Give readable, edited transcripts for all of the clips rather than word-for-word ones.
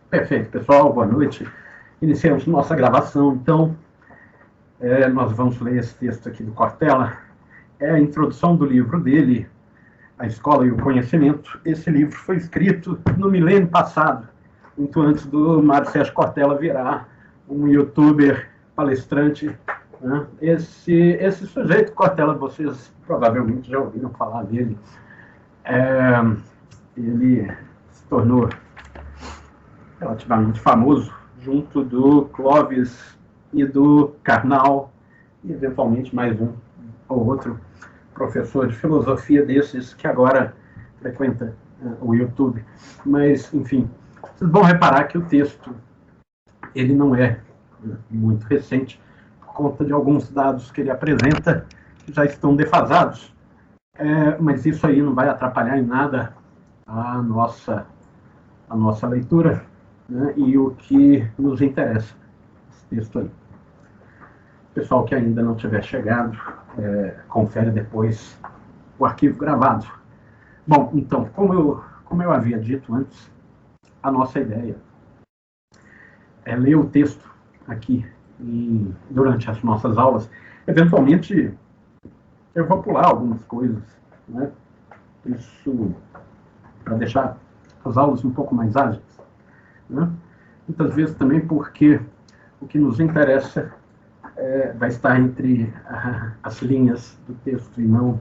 Perfeito, pessoal, boa noite. Iniciamos nossa gravação, então, nós vamos ler esse texto aqui do Cortella. É a introdução do livro dele, A Escola e o Conhecimento. Esse livro foi escrito no milênio passado, muito antes do Mário Sérgio Cortella virar um youtuber palestrante. Né? Esse sujeito, Cortella, vocês provavelmente já ouviram falar dele. Ele se tornou relativamente famoso, junto do Clóvis e do Karnal, e eventualmente mais um ou outro professor de filosofia desses que agora frequenta o YouTube. Mas, enfim, vocês vão reparar que o texto ele não é muito recente, por conta de alguns dados que ele apresenta que já estão defasados. Mas isso aí não vai atrapalhar em nada a nossa leitura, né, e o que nos interessa, esse texto aí. Pessoal que ainda não tiver chegado, confere depois o arquivo gravado. Bom, então, como eu havia dito antes, a nossa ideia é ler o texto aqui durante as nossas aulas. Eventualmente, eu vou pular algumas coisas, né? Isso para deixar as aulas um pouco mais ágeis. Né? Muitas vezes também porque o que nos interessa vai estar entre as linhas do texto e não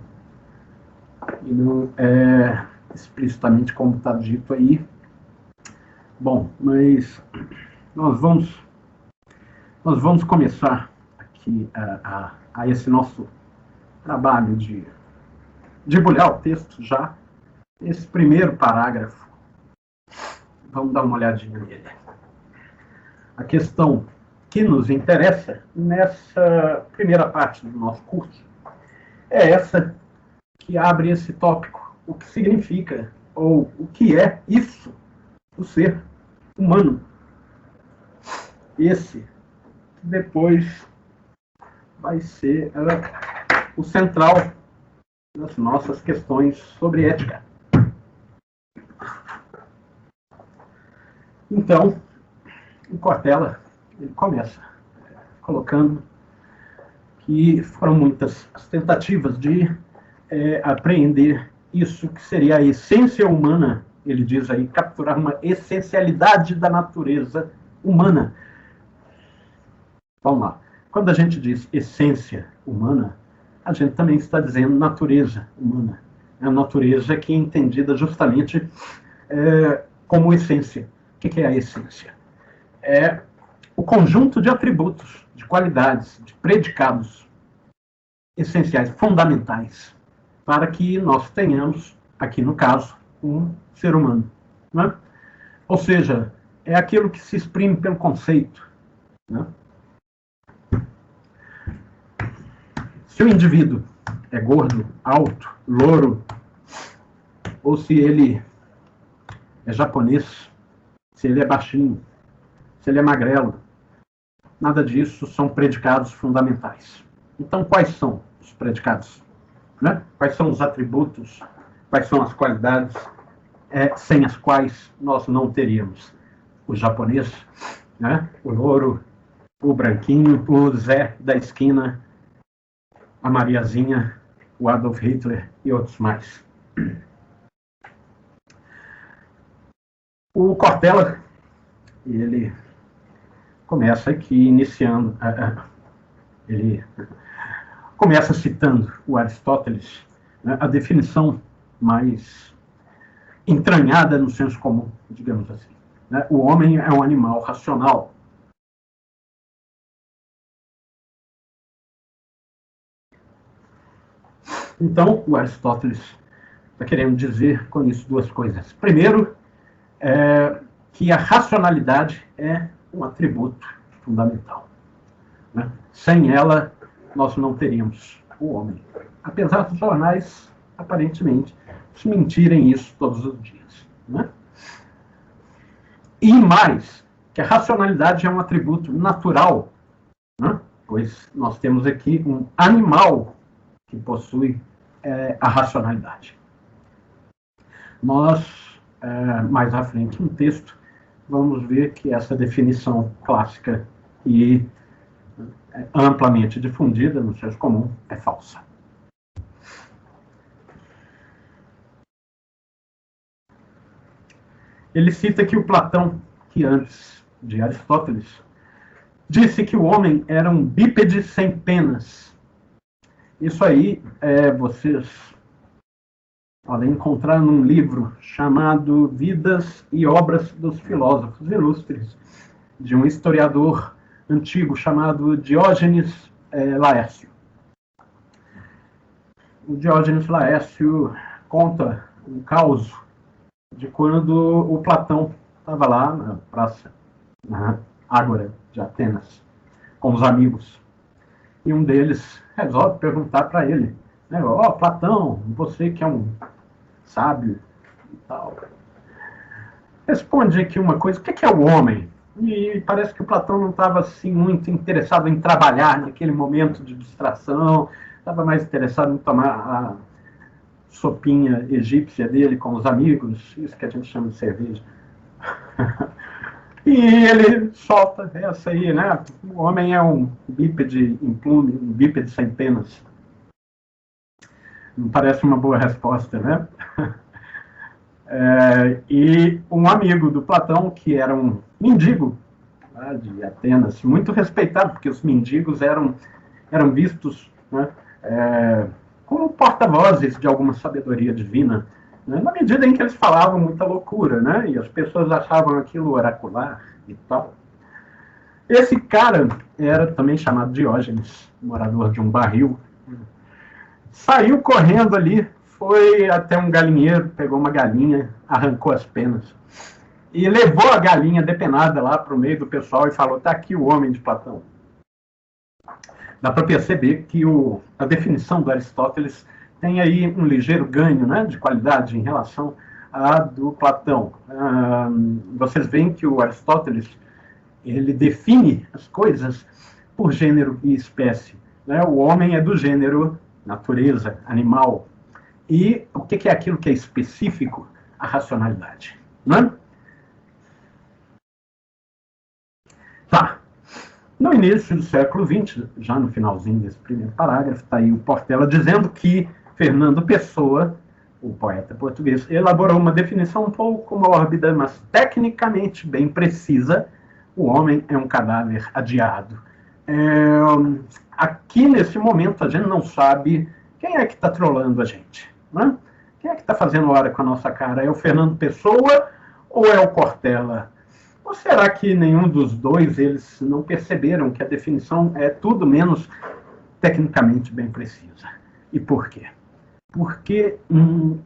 explicitamente como está dito aí. Bom, mas nós vamos começar aqui a esse nosso trabalho de debulhar o texto já. Esse primeiro parágrafo, vamos dar uma olhadinha nele. A questão que nos interessa nessa primeira parte do nosso curso é essa que abre esse tópico, o que significa, ou o que é isso, o ser humano. Esse depois vai ser o central das nossas questões sobre ética. Então, o Cortella ele começa colocando que foram muitas as tentativas de apreender isso que seria a essência humana, ele diz aí, capturar uma essencialidade da natureza humana. Vamos lá. Quando a gente diz essência humana, a gente também está dizendo natureza humana. É a natureza que é entendida justamente como essência. O que é a essência? É o conjunto de atributos, de qualidades, de predicados essenciais, fundamentais, para que nós tenhamos, aqui no caso, um ser humano. Né? Ou seja, é aquilo que se exprime pelo conceito. Né? Se o indivíduo é gordo, alto, louro, ou se ele é japonês, se ele é baixinho, se ele é magrelo, nada disso são predicados fundamentais. Então, quais são os predicados? Né? Quais são os atributos? Quais são as qualidades sem as quais nós não teríamos o japonês, né? O louro, o branquinho, o Zé da esquina, a Mariazinha, o Adolf Hitler e outros mais. O Cortella, ele começa aqui iniciando, ele começa citando o Aristóteles, né, a definição mais entranhada no senso comum, digamos assim. Né? O homem é um animal racional. Então, o Aristóteles está querendo dizer com isso duas coisas. Primeiro, que a racionalidade é um atributo fundamental. Né? Sem ela, nós não teríamos o homem. Apesar dos jornais, aparentemente, mentirem isso todos os dias. Né? E mais, que a racionalidade é um atributo natural, né? Pois nós temos aqui um animal que possui a racionalidade. Nós, mais à frente, no texto, vamos ver que essa definição clássica e amplamente difundida no senso comum é falsa. Ele cita que o Platão, que antes de Aristóteles, disse que o homem era um bípede sem penas. Isso aí vocês podem encontrar num livro chamado Vidas e Obras dos Filósofos Ilustres, de um historiador antigo chamado Diógenes Laércio. O Diógenes Laércio conta um caos de quando o Platão estava lá na praça, na Ágora de Atenas, com os amigos. E um deles resolve perguntar para ele, né, Platão, você que é um sábio e tal, responde aqui uma coisa, o que é o homem? E parece que o Platão não estava assim, muito interessado em trabalhar naquele momento de distração, estava mais interessado em tomar a sopinha egípcia dele com os amigos, isso que a gente chama de cerveja. E ele solta essa aí, né? O homem é um bípede implume, um bípede sem penas. Não parece uma boa resposta, né? E um amigo do Platão, que era um mendigo de Atenas, muito respeitado, porque os mendigos eram vistos, né, como porta-vozes de alguma sabedoria divina, né, na medida em que eles falavam muita loucura, né, e as pessoas achavam aquilo oracular e tal. Esse cara era também chamado Diógenes, morador de um barril. Saiu correndo ali, foi até um galinheiro, pegou uma galinha, arrancou as penas e levou a galinha depenada lá para o meio do pessoal e falou, tá aqui o homem de Platão. Dá para perceber que a definição do Aristóteles tem aí um ligeiro ganho, né, de qualidade em relação à do Platão. Vocês veem que o Aristóteles ele define as coisas por gênero e espécie, né? O homem é do gênero natureza, animal. E o que é aquilo que é específico? A racionalidade. Né? Tá. No início do século XX, já no finalzinho desse primeiro parágrafo, está aí o Portela dizendo que Fernando Pessoa, o poeta português, elaborou uma definição um pouco mórbida, mas tecnicamente bem precisa. O homem é um cadáver adiado. Aqui, nesse momento, a gente não sabe quem é que está trolando a gente. Né? Quem é que está fazendo hora com a nossa cara? É o Fernando Pessoa ou é o Cortella? Ou será que nenhum dos dois eles não perceberam que a definição é tudo menos tecnicamente bem precisa? E por quê? Porque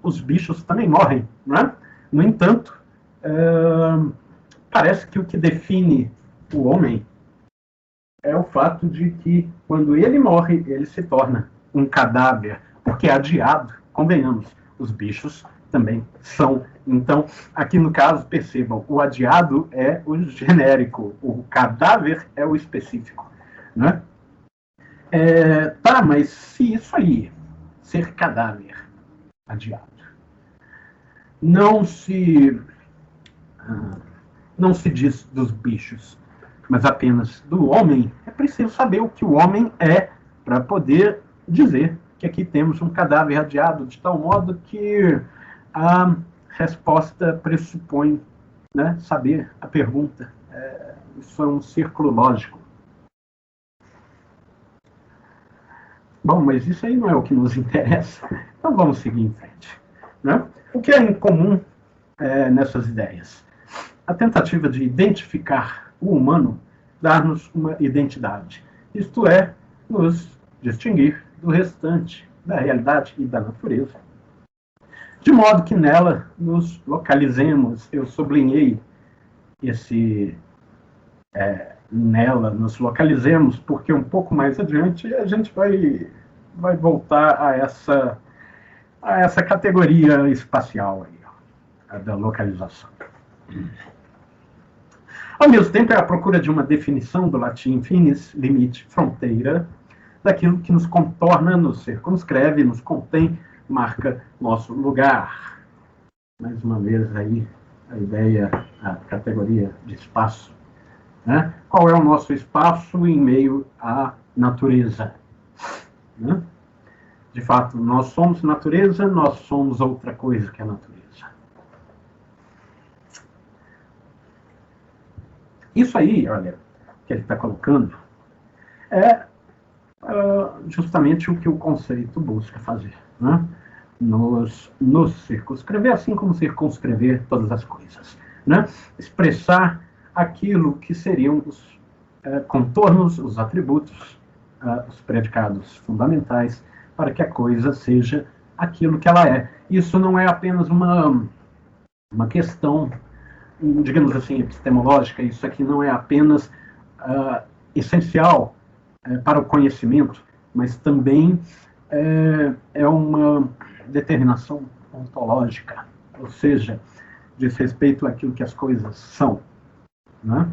os bichos também morrem. Né? No entanto, parece que o que define o homem é o fato de que, quando ele morre, ele se torna um cadáver, porque é adiado, convenhamos, os bichos também são. Então, aqui no caso, percebam, o adiado é o genérico, o cadáver é o específico. Né? Tá, mas se isso aí, ser cadáver, adiado, não se diz dos bichos, mas apenas do homem, é preciso saber o que o homem é para poder dizer que aqui temos um cadáver adiado, de tal modo que a resposta pressupõe, né, saber a pergunta. Isso é um círculo lógico. Bom, mas isso aí não é o que nos interessa. Então vamos seguir em frente. Né? O que é incomum nessas ideias? A tentativa de identificar o humano, dar-nos uma identidade. Isto é, nos distinguir do restante, da realidade e da natureza. De modo que nela nos localizemos. Eu sublinhei esse nela nos localizemos, porque um pouco mais adiante a gente vai voltar a essa categoria espacial aí, a da localização. Ao mesmo tempo, é a procura de uma definição do latim finis, limite, fronteira, daquilo que nos contorna, nos circunscreve, nos contém, marca nosso lugar. Mais uma vez aí, a ideia, a categoria de espaço. Né? Qual é o nosso espaço em meio à natureza? Né? De fato, nós somos natureza, nós somos outra coisa que a natureza. Isso aí, olha, que ele está colocando, é justamente o que o conceito busca fazer. Né? Nos circunscrever, assim como circunscrever todas as coisas. Né? Expressar aquilo que seriam os contornos, os atributos, os predicados fundamentais, para que a coisa seja aquilo que ela é. Isso não é apenas uma questão, digamos assim, epistemológica, isso aqui não é apenas essencial para o conhecimento, mas também é uma determinação ontológica, ou seja, diz respeito àquilo que as coisas são. Né?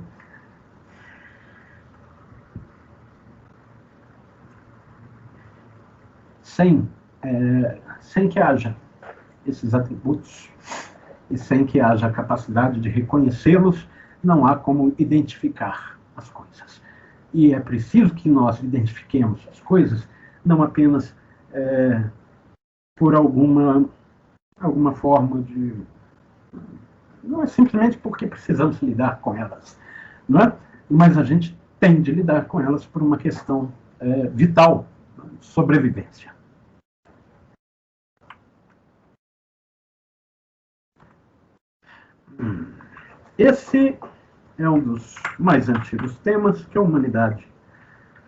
Sem que haja esses atributos e sem que haja a capacidade de reconhecê-los, não há como identificar as coisas. E é preciso que nós identifiquemos as coisas, não apenas por alguma forma de... Não é simplesmente porque precisamos lidar com elas, não é? Mas a gente tem de lidar com elas por uma questão vital, sobrevivência. Esse é um dos mais antigos temas que a humanidade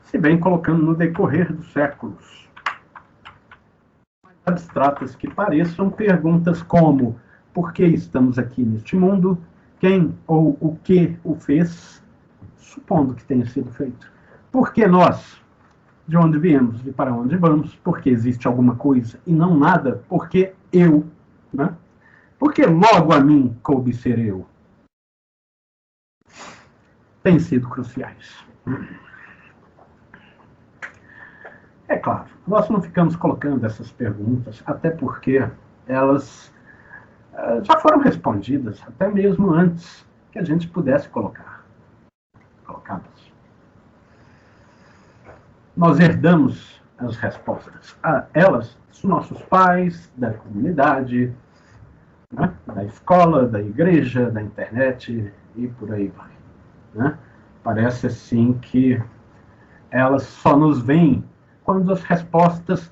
se vem colocando no decorrer dos séculos. Mais abstratas que pareçam, perguntas como: por que estamos aqui neste mundo? Quem ou o que o fez? Supondo que tenha sido feito. Por que nós? De onde viemos e para onde vamos? Porque existe alguma coisa e não nada? Porque eu? Né? Porque logo a mim coube ser eu? Têm sido cruciais. É claro, nós não ficamos colocando essas perguntas, até porque elas já foram respondidas, até mesmo antes que a gente pudesse colocá-las. Nós herdamos as respostas a elas dos nossos pais, da comunidade, né? Da escola, da igreja, da internet e por aí vai. Né? Parece assim que elas só nos vêm quando as respostas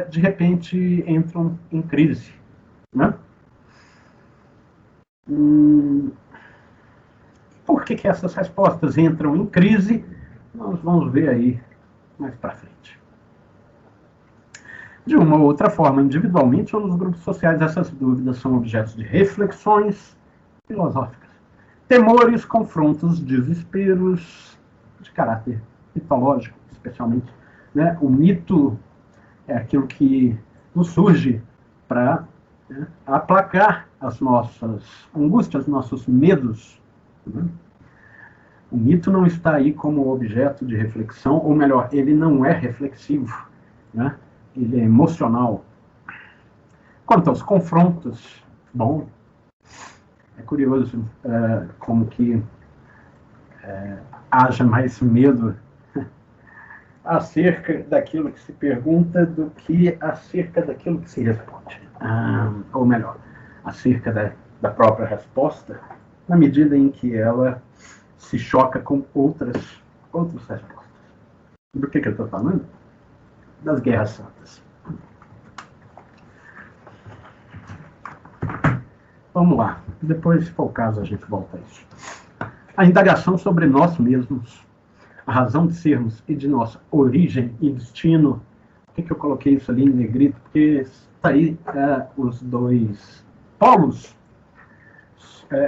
de repente entram em crise. Né? Por que essas respostas entram em crise? Nós vamos ver aí mais para frente. De uma ou outra forma, individualmente ou nos grupos sociais, essas dúvidas são objetos de reflexões filosóficas. Temores, confrontos, desesperos de caráter mitológico, especialmente. Né? O mito é aquilo que nos surge para aplacar as nossas angústias, nossos medos. Né? O mito não está aí como objeto de reflexão, ou melhor, ele não é reflexivo, né? Ele é emocional. Quanto aos confrontos, bom, é curioso como que haja mais medo acerca daquilo que se pergunta do que acerca daquilo que se responde. Ou melhor, acerca da própria resposta, na medida em que ela se choca com outras respostas. Do que eu estou falando? Das guerras santas. Vamos lá. Depois, se for o caso, a gente volta a isso. A indagação sobre nós mesmos, a razão de sermos e de nossa origem e destino. Por que eu coloquei isso ali em negrito? Porque está aí os dois polos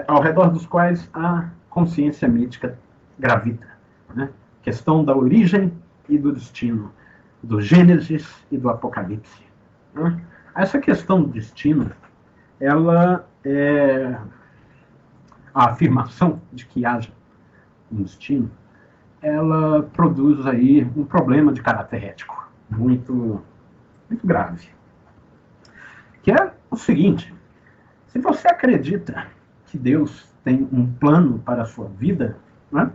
ao redor dos quais a consciência mítica gravita. Né? Questão da origem e do destino, do Gênesis e do Apocalipse. Né? Essa questão do destino, ela é a afirmação de que haja um destino, ela produz aí um problema de caráter ético muito grave. Que é o seguinte: se você acredita que Deus tem um plano para a sua vida, né?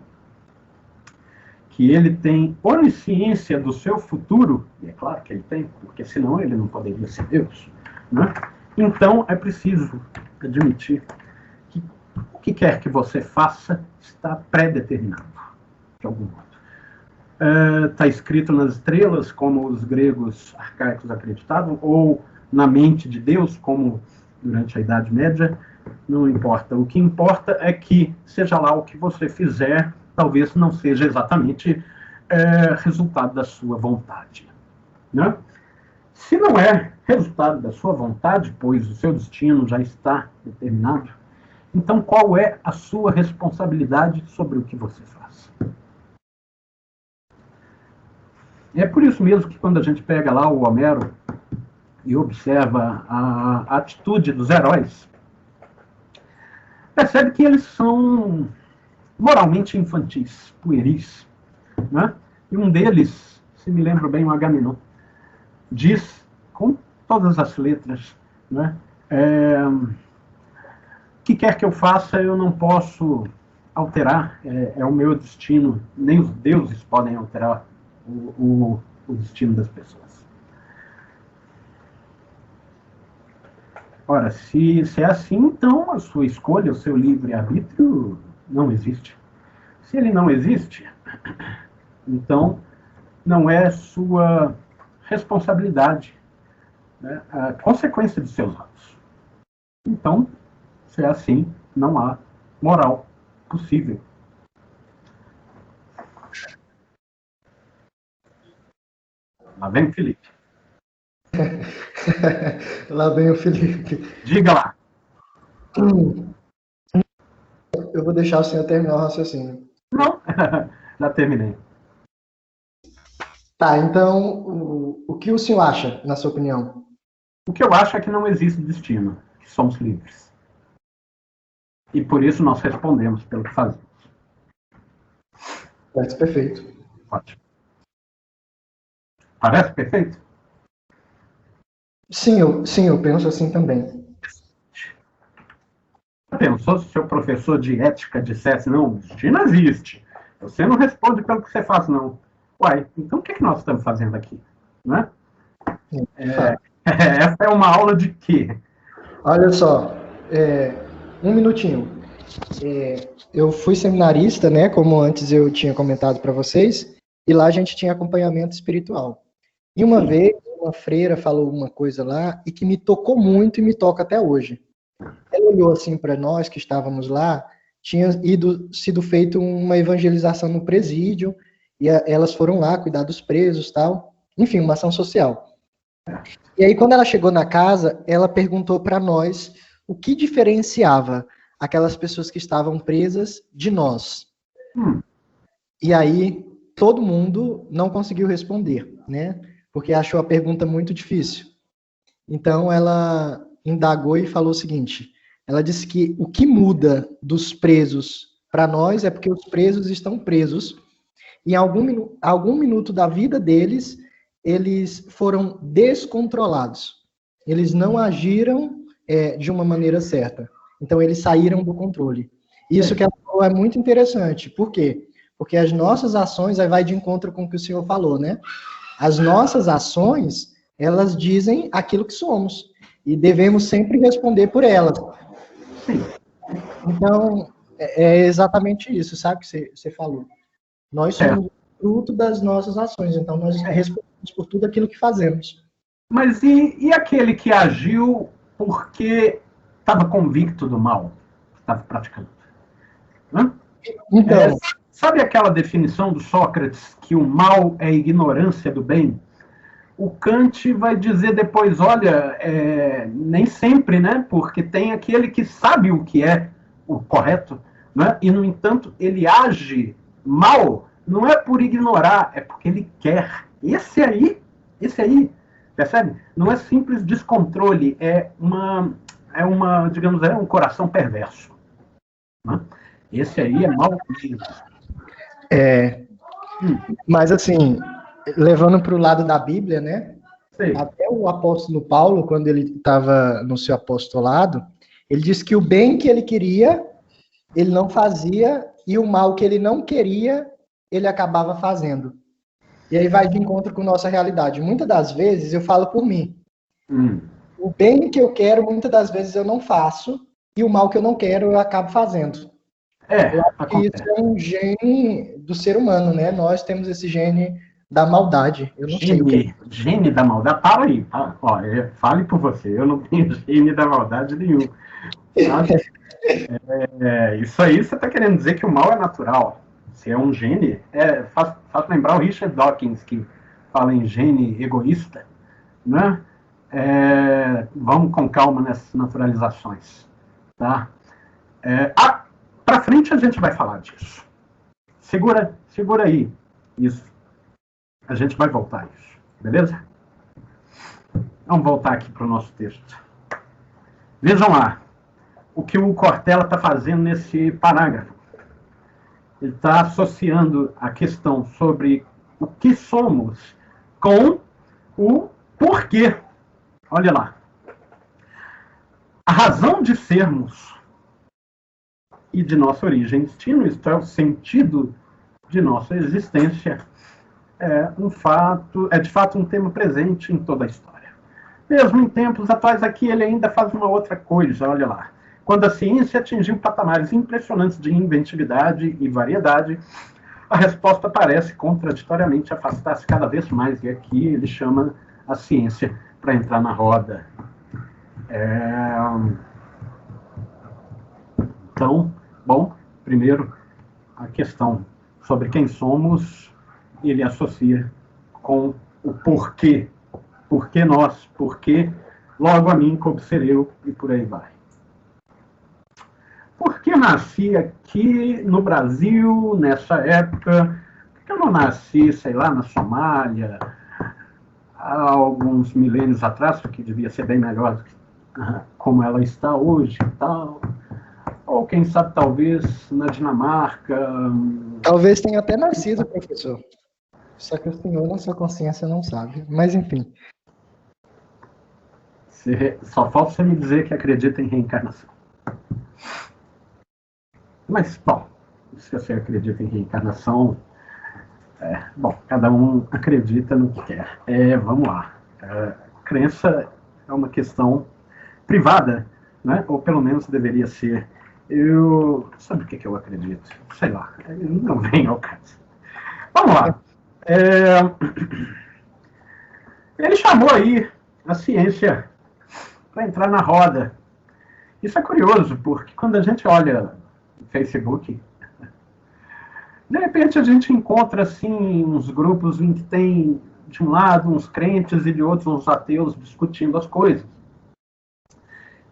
Que ele tem onisciência do seu futuro, e é claro que ele tem, porque senão ele não poderia ser Deus, né? Então é preciso admitir que o que quer que você faça está pré-determinado, de algum modo. Está escrito nas estrelas, como os gregos arcaicos acreditavam, ou na mente de Deus, como durante a Idade Média, não importa. O que importa é que, seja lá o que você fizer, talvez não seja exatamente resultado da sua vontade, né? Se não é resultado da sua vontade, pois o seu destino já está determinado, então qual é a sua responsabilidade sobre o que você faz? É por isso mesmo que quando a gente pega lá o Homero e observa a atitude dos heróis, percebe que eles são moralmente infantis, pueris, né? E um deles, se me lembro bem, o Agamenon, diz com todas as letras, né? O que quer que eu faça, eu não posso alterar, é o meu destino, nem os deuses podem alterar o destino das pessoas. Ora, se é assim, então a sua escolha, o seu livre-arbítrio não existe. Se ele não existe, então não é sua responsabilidade, né, a consequência de seus atos. Então, se é assim, não há moral possível. Lá vem o Felipe. Lá vem o Felipe. Diga lá. Eu vou deixar o senhor terminar o raciocínio. Não, já terminei. Tá, então, o que o senhor acha, na sua opinião? O que eu acho é que não existe destino, que somos livres. E por isso nós respondemos pelo que fazemos. Parece perfeito. Ótimo. Parece perfeito? Sim, eu penso assim também. Pensou se seu professor de ética dissesse, não, destino existe. Você não responde pelo que você faz, não. Uai, então o que nós estamos fazendo aqui? Né? Essa é uma aula de quê? Olha só, um minutinho. Eu fui seminarista, né, como antes eu tinha comentado para vocês, e lá a gente tinha acompanhamento espiritual. E uma vez, uma freira falou uma coisa lá e que me tocou muito e me toca até hoje. Ela olhou assim para nós que estávamos lá, tinha sido feita uma evangelização no presídio, e elas foram lá cuidar dos presos, tal, enfim, uma ação social. E aí quando ela chegou na casa, ela perguntou para nós o que diferenciava aquelas pessoas que estavam presas de nós. E aí todo mundo não conseguiu responder, né? Porque achou a pergunta muito difícil. Então ela indagou e falou o seguinte: ela disse que o que muda dos presos para nós é porque os presos estão presos e em algum minuto da vida deles, eles foram descontrolados. Eles não agiram de uma maneira certa. Então, eles saíram do controle. Isso que ela falou é muito interessante. Por quê? Porque as nossas ações, aí vai de encontro com o que o senhor falou, né? As nossas ações, elas dizem aquilo que somos. E devemos sempre responder por elas. Então, é exatamente isso, sabe, que você falou. Nós somos fruto das nossas ações, então nós respondemos por tudo aquilo que fazemos. Mas e aquele que agiu porque estava convicto do mal que estava praticando? Hã? Então, sabe aquela definição do Sócrates que o mal é ignorância do bem? O Kant vai dizer depois, olha, nem sempre, né? Porque tem aquele que sabe o que é o correto, né? E, no entanto, ele age mal, não é por ignorar, é porque ele quer. Esse aí, percebe? Não é simples descontrole, é digamos, um coração perverso. Né? Esse aí é mal mesmo. Mas assim, levando para o lado da Bíblia, né? Sei. Até o apóstolo Paulo, quando ele estava no seu apostolado, Ele disse que o bem que ele queria, ele não fazia, e o mal que ele não queria, ele acabava fazendo. E aí vai de encontro com nossa realidade. Muitas das vezes, eu falo por mim, o bem que eu quero, muitas das vezes eu não faço, e o mal que eu não quero, eu acabo fazendo. Eu acho que isso é um gene do ser humano, né? Nós temos esse gene da maldade. Eu não sei o que é. Gene da maldade? Para aí. Ó, fale por você. Eu não tenho gene da maldade nenhum. Isso aí você está querendo dizer que o mal é natural. Se é um gene, faz lembrar o Richard Dawkins, que fala em gene egoísta, né? Vamos com calma nessas naturalizações, tá? Para frente a gente vai falar disso. Segura aí isso. A gente vai voltar a isso, beleza? Vamos voltar aqui para o nosso texto. Vejam lá o que o Cortella está fazendo nesse parágrafo. Ele está associando a questão sobre o que somos com o porquê. Olha lá. A razão de sermos e de nossa origem destino, isto é, o sentido de nossa existência, é de fato um tema presente em toda a história. Mesmo em tempos atuais, aqui ele ainda faz uma outra coisa, olha lá. Quando a ciência atingiu patamares impressionantes de inventividade e variedade, a resposta parece contraditoriamente afastar-se cada vez mais, e aqui ele chama a ciência para entrar na roda. Então, bom, primeiro, a questão sobre quem somos, ele associa com o porquê. Por que nós? Por que logo a mim, como ser eu, e por aí vai. Por que nasci aqui no Brasil, nessa época? Por que eu não nasci, sei lá, na Somália, há alguns milênios atrás, que devia ser bem melhor como ela está hoje e tal? Ou, quem sabe, talvez na Dinamarca. Talvez tenha até nascido, professor. Só que o senhor, na sua consciência, não sabe. Mas, enfim. Só falta você me dizer que acredita em reencarnação. Mas, bom, se você acredita em reencarnação, bom, cada um acredita no que quer. Vamos lá. Crença é uma questão privada, né? Ou pelo menos deveria ser. Sabe o que eu acredito? Sei lá, não vem ao caso. Vamos lá. Ele chamou aí a ciência para entrar na roda. Isso é curioso, porque quando a gente olha no Facebook, de repente a gente encontra assim uns grupos em que tem de um lado uns crentes e de outro uns ateus discutindo as coisas.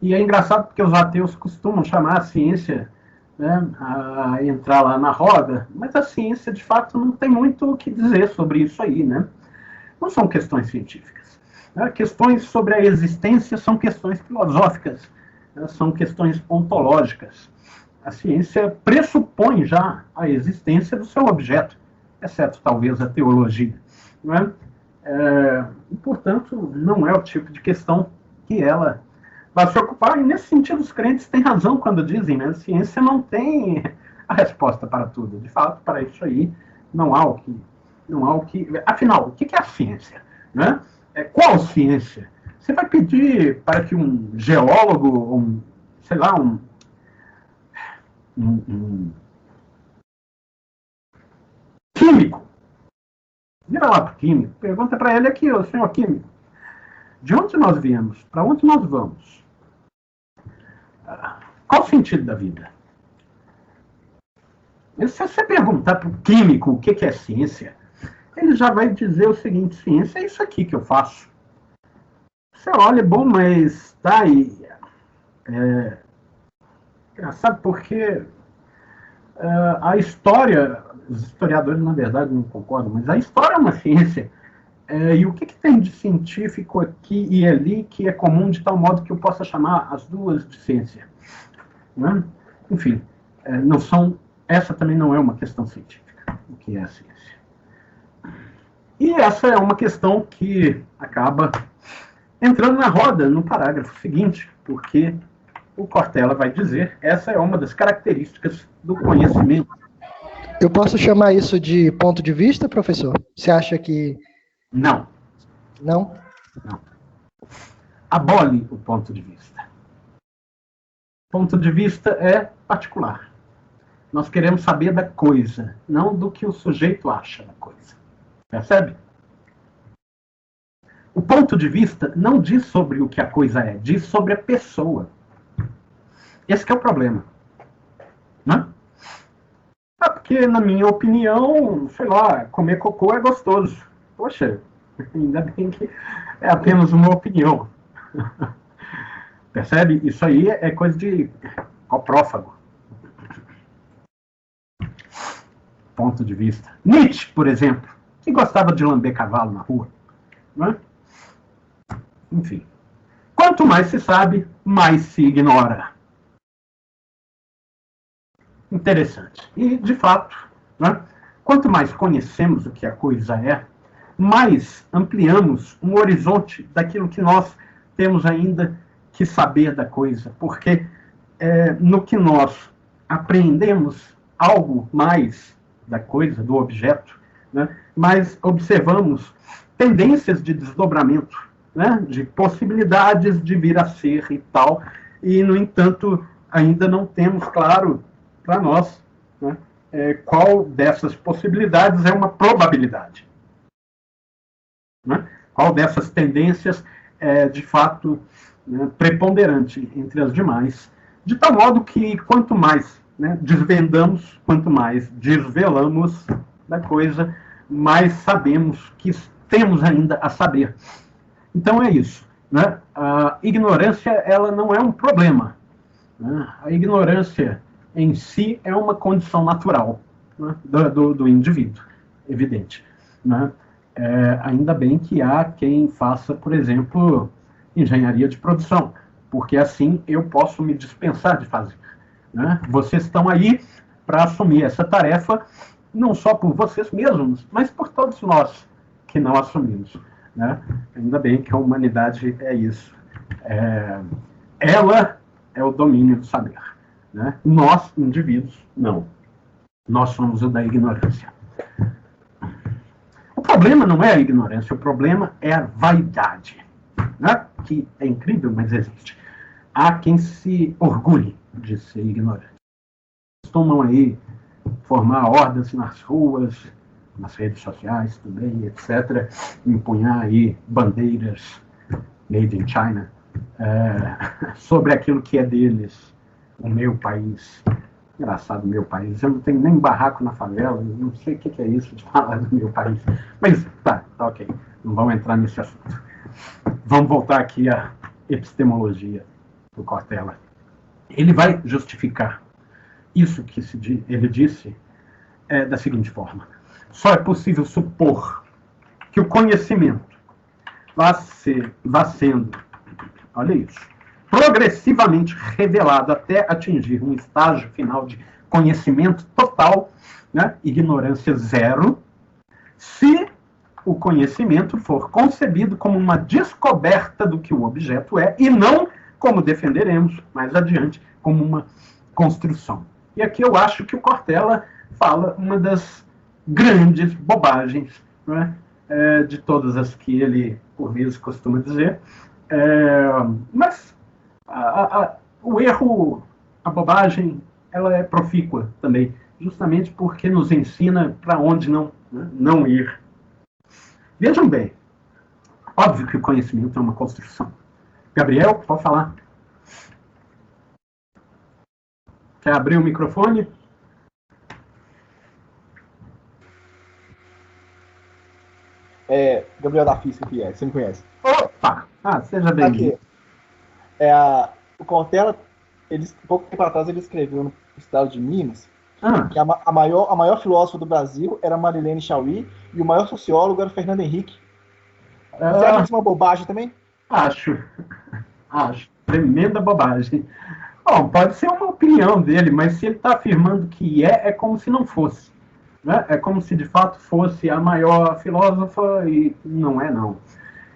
E é engraçado porque os ateus costumam chamar a ciência, né, a entrar lá na roda, mas a ciência de fato não tem muito o que dizer sobre isso aí, né? Não são questões científicas. Questões sobre a existência são questões filosóficas, são questões ontológicas. A ciência pressupõe já a existência do seu objeto, exceto talvez a teologia. Não é? Portanto, não é o tipo de questão que ela vai se ocupar, e nesse sentido os crentes têm razão quando dizem, né, a ciência não tem a resposta para tudo. De fato, para isso aí, não há o que... Afinal, o que é a ciência? Né? Qual ciência? Você vai pedir para que um geólogo, sei lá, um químico, vira lá para o químico, pergunta para ele aqui, senhor químico, de onde nós viemos? Para onde nós vamos? Qual o sentido da vida? Se você perguntar para o químico o que é ciência, ele já vai dizer o seguinte: ciência é isso aqui que eu faço. Você olha, bom, mas tá aí. Engraçado porque a história, os historiadores na verdade não concordam, mas a história é uma ciência. E o que tem de científico aqui e ali que é comum de tal modo que eu possa chamar as duas de ciência? Né? Enfim, essa também não é uma questão científica, o que é a ciência. E essa é uma questão que acaba entrando na roda no parágrafo seguinte, porque o Cortella vai dizer, essa é uma das características do conhecimento. Eu posso chamar isso de ponto de vista, professor? Você acha que... Não. Não? Não. Abole o ponto de vista. Ponto de vista é particular. Nós queremos saber da coisa, não do que o sujeito acha da coisa. Percebe? O ponto de vista não diz sobre o que a coisa é, diz sobre a pessoa. Esse que é o problema. Né? Porque, na minha opinião, sei lá, comer cocô é gostoso. Poxa, ainda bem que é apenas uma opinião. Percebe? Isso aí é coisa de coprófago. Ponto de vista. Nietzsche, por exemplo, que gostava de lamber cavalo na rua. Né? Enfim. Quanto mais se sabe, mais se ignora. Interessante. E, de fato, né, quanto mais conhecemos o que a coisa é, mais ampliamos um horizonte daquilo que nós temos ainda que saber da coisa. Porque no que nós apreendemos algo mais da coisa, do objeto, né, mas observamos tendências de desdobramento, né, de possibilidades de vir a ser e tal, e, no entanto, ainda não temos claro para nós, né, qual dessas possibilidades é uma probabilidade. Né? Qual dessas tendências é, de fato, né, preponderante entre as demais, de tal modo que quanto mais, né, desvendamos, quanto mais desvelamos da coisa, mais sabemos que temos ainda a saber. Então é isso. Né? A ignorância, ela não é um problema. Né? A ignorância em si é uma condição natural, né, do indivíduo, evidente. Né? Ainda bem que há quem faça, por exemplo, engenharia de produção, porque assim eu posso me dispensar de fazer. Né? Vocês estão aí para assumir essa tarefa, não só por vocês mesmos, mas por todos nós que não assumimos. Né? Ainda bem que a humanidade é isso. Ela é o domínio do saber. Né? Nós, indivíduos, não. Nós somos o da ignorância. O problema não é a ignorância, o problema é a vaidade. Né? Que é incrível, mas existe. Há quem se orgulhe de ser ignorante. Costumam aí formar hordas nas ruas, nas redes sociais também, etc., empunhar aí bandeiras made in China sobre aquilo que é deles, o meu país. Engraçado, meu país. Eu não tenho nem barraco na favela, não sei o que é isso de falar do meu país. Mas tá ok. Não vamos entrar nesse assunto. Vamos voltar aqui à epistemologia do Cortella. Ele vai justificar isso que ele disse da seguinte forma. Só é possível supor que o conhecimento vá sendo, olha isso, progressivamente revelado até atingir um estágio final de conhecimento total, né, ignorância zero, se o conhecimento for concebido como uma descoberta do que o objeto é e não, como defenderemos mais adiante, como uma construção. E aqui eu acho que o Cortella fala uma das grandes bobagens, né, de todas as que ele, por vezes, costuma dizer. Mas o erro, a bobagem, ela é profícua também, justamente porque nos ensina para onde não ir. Vejam bem, óbvio que o conhecimento é uma construção. Gabriel, pode falar. Quer abrir o microfone? Gabriel da Física, que você me conhece. Opa! Seja bem-vindo. O Cortella, pouco tempo atrás, ele escreveu no Estado de Minas que a maior filósofa do Brasil era Marilene Chaui e o maior sociólogo era o Fernando Henrique. Você acha isso uma bobagem também? Acho. Tremenda bobagem. Bom, pode ser uma opinião dele, mas se ele está afirmando que é como se não fosse. Né? É como se de fato fosse a maior filósofa e não é não.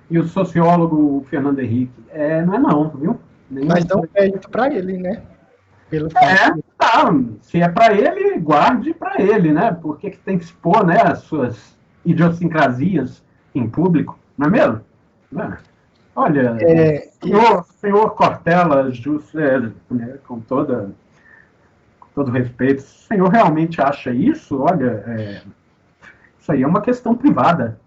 E o sociólogo Fernando Henrique, não é não, viu? Mas dá um crédito para ele, né? Tá. Se é para ele, guarde para ele, né? Por que tem que expor, né, as suas idiosincrasias em público, não é mesmo? Olha, senhor Cortella, com todo respeito, o senhor realmente acha isso? Olha, isso aí é uma questão privada.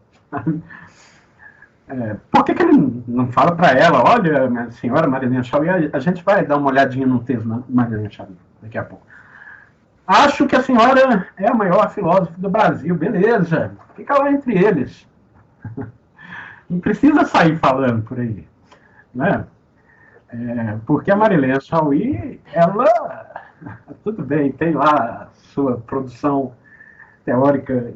Por que ele não fala para ela, olha, minha senhora Marilena Chaui, a gente vai dar uma olhadinha no texto da Marilena Chaui daqui a pouco. Acho que a senhora é a maior filósofa do Brasil, beleza, fica lá entre eles. Não precisa sair falando por aí, né? Porque a Marilena Chaui, ela, tudo bem, tem lá a sua produção teórica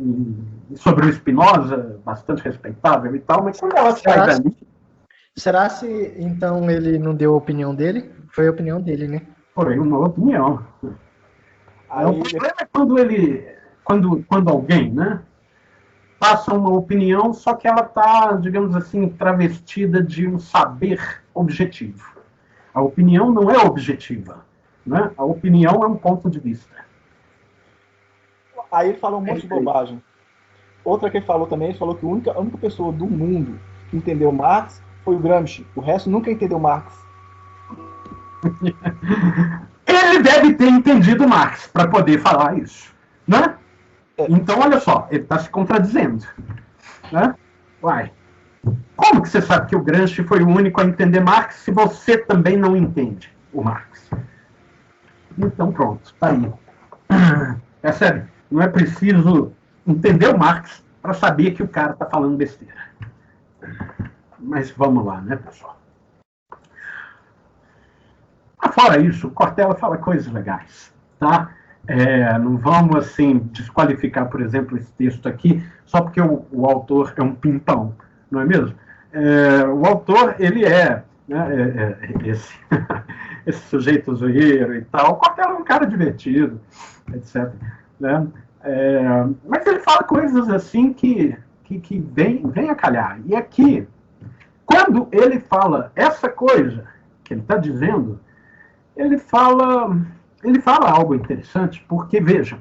sobre o Spinoza, bastante respeitável e tal, mas quando ela sai dali... Será se, então, ele não deu a opinião dele? Foi a opinião dele, né? Foi uma opinião. O problema é quando alguém, né, passa uma opinião, só que ela está, digamos assim, travestida de um saber objetivo. A opinião não é objetiva, né? A opinião é um ponto de vista. Aí ele falou um monte de bobagem. Outra que ele falou também, ele falou que a única pessoa do mundo que entendeu Marx foi o Gramsci. O resto nunca entendeu Marx. Ele deve ter entendido Marx para poder falar isso, né? Então, olha só, ele está se contradizendo, né? Uai, como que você sabe que o Gramsci foi o único a entender Marx se você também não entende o Marx? Então, pronto, tá aí. É sério, não é preciso entender o Marx para saber que o cara está falando besteira. Mas vamos lá, né, pessoal? Fora isso, o Cortella fala coisas legais, tá? Não vamos, assim, desqualificar, por exemplo, esse texto aqui, só porque o autor é um pimpão, não é mesmo? O autor, ele né, esse sujeito zoeiro e tal. O Cortella é um cara divertido, etc. Né? Mas ele fala coisas, assim, que vem a calhar. E aqui, quando ele fala essa coisa que ele está dizendo, ele fala algo interessante, porque, vejam,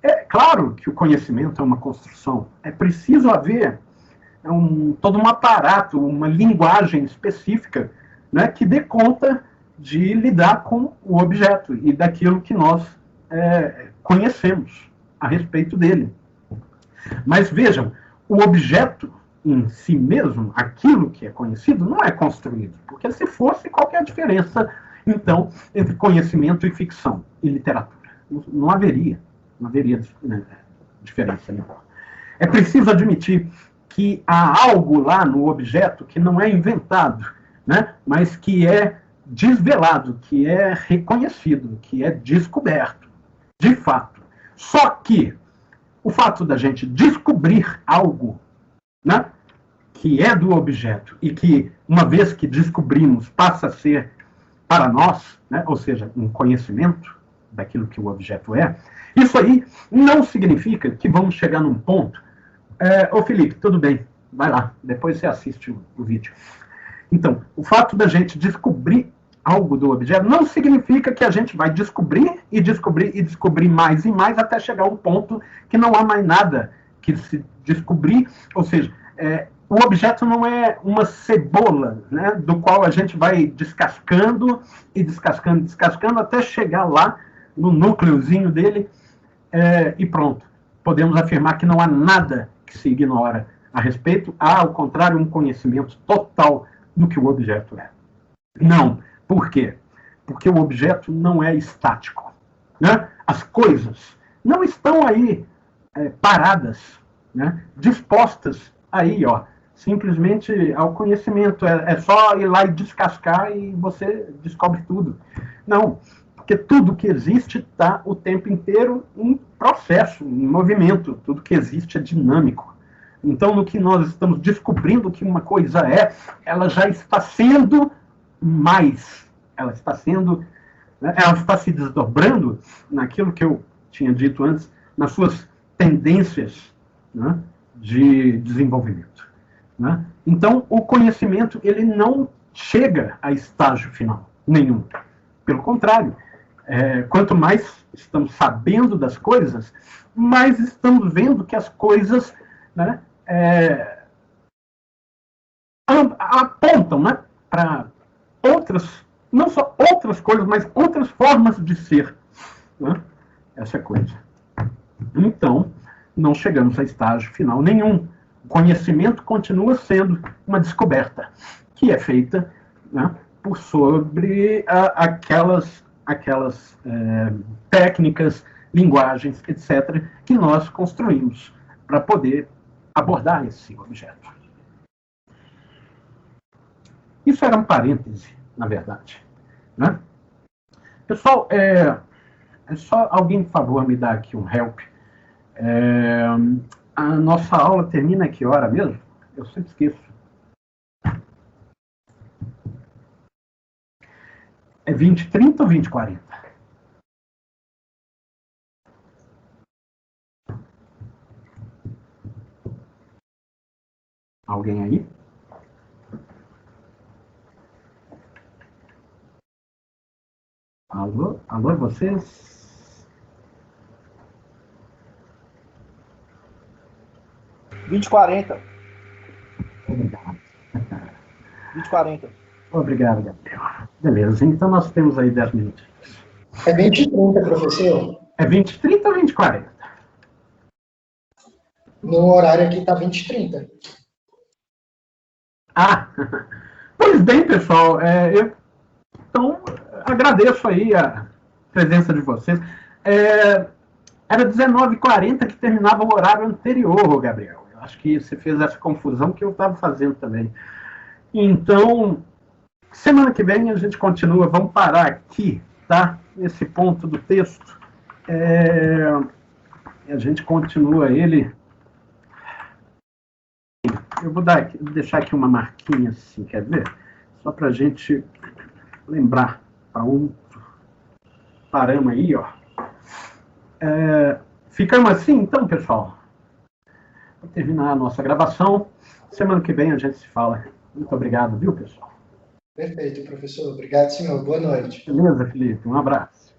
é claro que o conhecimento é uma construção, é preciso haver todo um aparato, uma linguagem específica, né, que dê conta de lidar com o objeto e daquilo que nós conhecemos a respeito dele. Mas, vejam, o objeto em si mesmo, aquilo que é conhecido, não é construído, porque se fosse, qual que é a diferença, então, entre conhecimento e ficção e literatura? Não haveria diferença nenhuma. É preciso admitir que há algo lá no objeto que não é inventado, né, mas que é desvelado, que é reconhecido, que é descoberto, de fato. Só que o fato da gente descobrir algo, né, que é do objeto e que, uma vez que descobrimos, passa a ser para nós, né, ou seja, um conhecimento daquilo que o objeto é, isso aí não significa que vamos chegar num ponto... Ô Felipe, tudo bem, vai lá, depois você assiste o vídeo. Então, o fato da gente descobrir algo do objeto não significa que a gente vai descobrir e descobrir e descobrir mais e mais até chegar a um ponto que não há mais nada que se descobrir, ou seja, o objeto não é uma cebola, né, do qual a gente vai descascando e descascando, descascando, até chegar lá no núcleozinho dele e pronto. Podemos afirmar que não há nada que se ignora a respeito, há, ao contrário, um conhecimento total do que o objeto é. Não. Por quê? Porque o objeto não é estático, né? As coisas não estão aí paradas, né, dispostas aí, ó, simplesmente ao conhecimento. É só ir lá e descascar e você descobre tudo. Não, porque tudo que existe está o tempo inteiro em processo, em movimento. Tudo que existe é dinâmico. Então, no que nós estamos descobrindo que uma coisa ela já está sendo mais. Ela está sendo... ela está se desdobrando naquilo que eu tinha dito antes, nas suas tendências, de desenvolvimento. Né? Então, o conhecimento, ele não chega a estágio final nenhum. Pelo contrário, quanto mais estamos sabendo das coisas, mais estamos vendo que as coisas, né, apontam, né, para outras, não só outras coisas, mas outras formas de ser, né? Essa coisa. Então, não chegamos a estágio final nenhum. O conhecimento continua sendo uma descoberta, que é feita, né, sobre aquelas técnicas, linguagens, etc., que nós construímos para poder abordar esse objeto. Isso era um parêntese, na verdade, né? Pessoal, só alguém, por favor, me dá aqui um help. A nossa aula termina a que hora mesmo? Eu sempre esqueço. É 20h30 ou 20h40? Alguém aí? Alô? Alô, vocês? 20h40. Obrigado. 20h40. Obrigado, Gabriel. Beleza, então nós temos aí 10 minutos. É 20h30, professor? É 20h30 ou 20h40? No horário aqui está 20h30. Ah, pois bem, pessoal, então agradeço aí a presença de vocês. Era 19h40 que terminava o horário anterior, Gabriel. Eu acho que você fez essa confusão que eu estava fazendo também. Então, semana que vem a gente continua, vamos parar aqui, tá? Nesse ponto do texto. A gente continua ele. Eu vou deixar aqui uma marquinha assim, quer ver? Só para a gente lembrar para paramos aí, ó. Ficamos assim, então, pessoal? Vou terminar a nossa gravação. Semana que vem a gente se fala. Muito obrigado, viu, pessoal? Perfeito, professor. Obrigado, senhor. Boa noite. Beleza, Felipe? Um abraço.